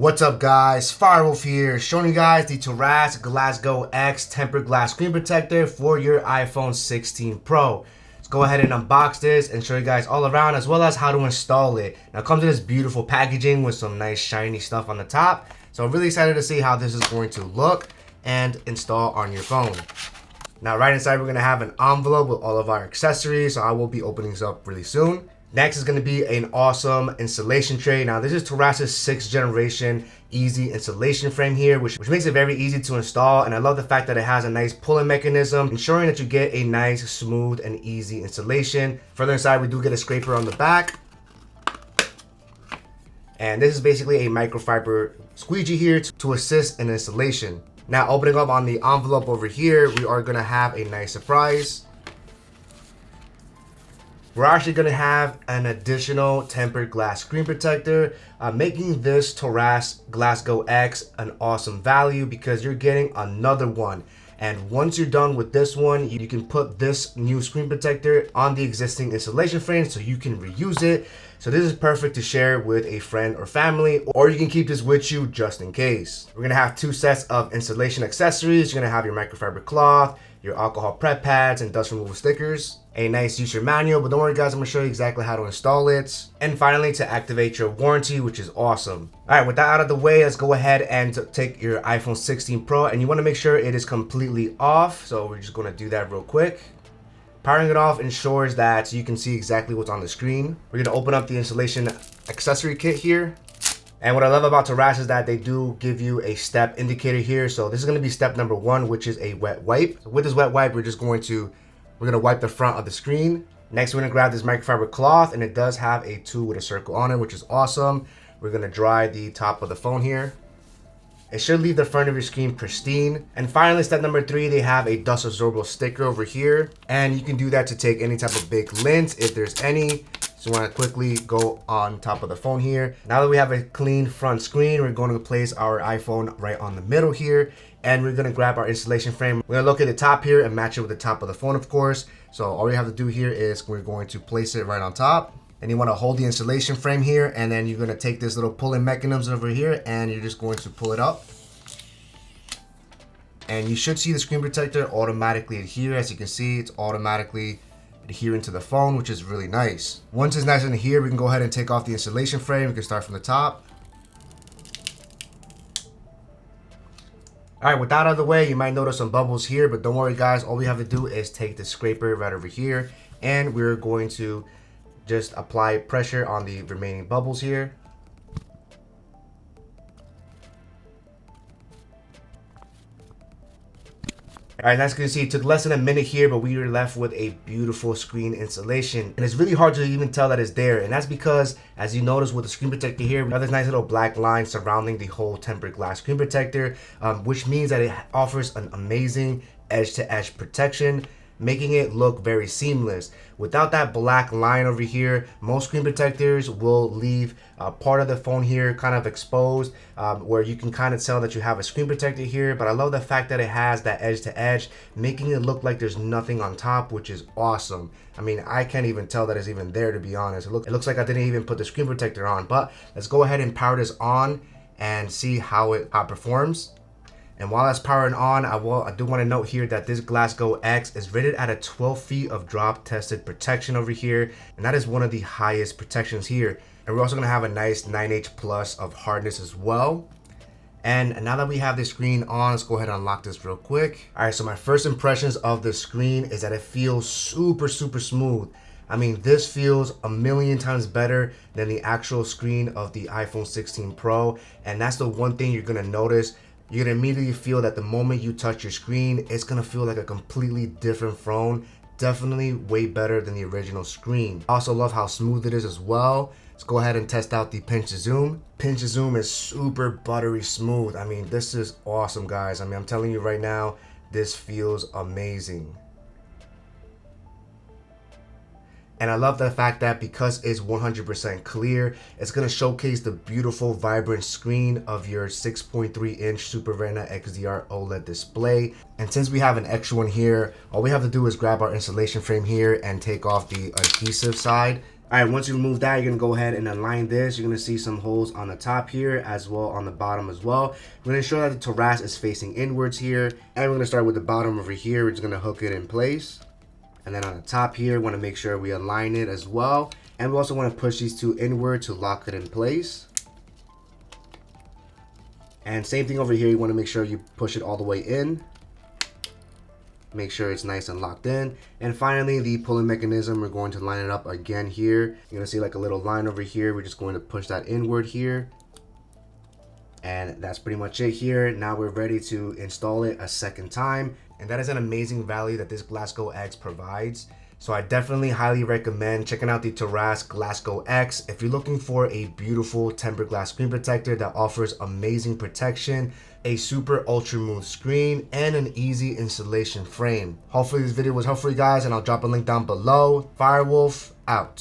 What's up guys, Firewolf here, showing you guys the TORRAS Glasgow X tempered glass screen protector for your iPhone 16 Pro. Let's go ahead and unbox this and show you guys all around as well as how to install it. Now it comes in this beautiful packaging with some nice shiny stuff on the top. So I'm really excited to see how this is going to look and install on your phone. Now right inside we're going to have an envelope with all of our accessories, so I will be opening this up really soon. Next is going to be an awesome installation tray. Now this is TORRAS' 6th generation easy installation frame here, which makes it very easy to install, and I love the fact that it has a nice pulling mechanism, ensuring that you get a nice, smooth, and easy installation. Further inside we do get a scraper on the back, and this is basically a microfiber squeegee here to assist in installation. Now opening up on the envelope over here, we are going to have a nice surprise. We're actually going to have an additional tempered glass screen protector, making this TORRAS Glasgow X an awesome value because you're getting another one. And once you're done with this one, you can put this new screen protector on the existing installation frame so you can reuse it. So this is perfect to share with a friend or family, or you can keep this with you just in case. We're going to have 2 sets of installation accessories. You're going to have your microfiber cloth, your alcohol prep pads, and dust removal stickers. A nice user manual, but don't worry guys, I'm going to show you exactly how to install it. And finally, to activate your warranty, which is awesome. Alright, with that out of the way, let's go ahead and take your iPhone 16 Pro, and you want to make sure it is completely off. So we're just going to do that real quick. Powering it off ensures that you can see exactly what's on the screen. We're going to open up the installation accessory kit here. And what I love about TORRAS is that they do give you a step indicator here. So this is going to be step number 1, which is a wet wipe. So with this wet wipe, we're going to wipe the front of the screen. Next, we're going to grab this microfiber cloth, and it does have a 2 with a circle on it, which is awesome. We're going to dry the top of the phone here. It should leave the front of your screen pristine. And finally, step number 3, they have a dust absorbable sticker over here. And you can do that to take any type of big lint if there's any. So we want to quickly go on top of the phone here. Now that we have a clean front screen, we're going to place our iPhone right on the middle here. And we're going to grab our installation frame. We're going to look at the top here and match it with the top of the phone, of course. So all we have to do here is we're going to place it right on top. And you want to hold the installation frame here, and then you're going to take this little pulling mechanism over here, and you're just going to pull it up. And you should see the screen protector automatically adhere. As you can see, it's automatically adhering to the phone, which is really nice. Once it's nice in here, we can go ahead and take off the installation frame. We can start from the top. Alright, with that out of the way, you might notice some bubbles here, but don't worry guys, all we have to do is take the scraper right over here, and we're going to just apply pressure on the remaining bubbles here. Alright, as you can see, it took less than a minute here, but we were left with a beautiful screen installation. And it's really hard to even tell that it's there. And that's because, as you notice with the screen protector here, we have this nice little black line surrounding the whole tempered glass screen protector, which means that it offers an amazing edge-to-edge protection, making it look very seamless. Without that black line over here, most screen protectors will leave part of the phone here kind of exposed, where you can kind of tell that you have a screen protector here. But I love the fact that it has that edge to edge, making it look like there's nothing on top, which is awesome. I mean, I can't even tell that it's even there, to be honest. It looks like I didn't even put the screen protector on. But let's go ahead and power this on and see how it performs. And while that's powering on, I do want to note here that this Glasgow X is rated at a 12 feet of drop tested protection over here. And that is one of the highest protections here. And we're also going to have a nice 9H plus of hardness as well. And now that we have this screen on, let's go ahead and unlock this real quick. All right, so my first impressions of the screen is that it feels super smooth. I mean, this feels a million times better than the actual screen of the iPhone 16 Pro. And that's the one thing you're going to notice. You're going to immediately feel that the moment you touch your screen, it's going to feel like a completely different phone. Definitely way better than the original screen. I also love how smooth it is as well. Let's go ahead and test out the pinch to zoom. Pinch to zoom is super buttery smooth. I mean, this is awesome, guys. I mean, I'm telling you right now, this feels amazing. And I love the fact that because it's 100% clear, it's going to showcase the beautiful, vibrant screen of your 6.3-inch Super Retina XDR OLED display. And since we have an extra one here, all we have to do is grab our installation frame here and take off the adhesive side. All right, once you remove that, you're gonna go ahead and align this. You're gonna see some holes on the top here as well on the bottom as well. We're gonna ensure that the TORRAS is facing inwards here. And we're gonna start with the bottom over here. We're just gonna hook it in place. And then on the top here, we wanna make sure we align it as well. And we also wanna push these two inward to lock it in place. And same thing over here, you wanna make sure you push it all the way in. Make sure it's nice and locked in. And finally, the pulling mechanism, we're going to line it up again here. You're gonna see like a little line over here. We're just going to push that inward here. And that's pretty much it here. Now we're ready to install it a second time. And that is an amazing value that this Glasgow X provides. So I definitely highly recommend checking out the TORRAS Glasgow X. If you're looking for a beautiful tempered glass screen protector that offers amazing protection, a super ultra smooth screen, and an easy installation frame. Hopefully this video was helpful for you guys, and I'll drop a link down below. Firewolf out.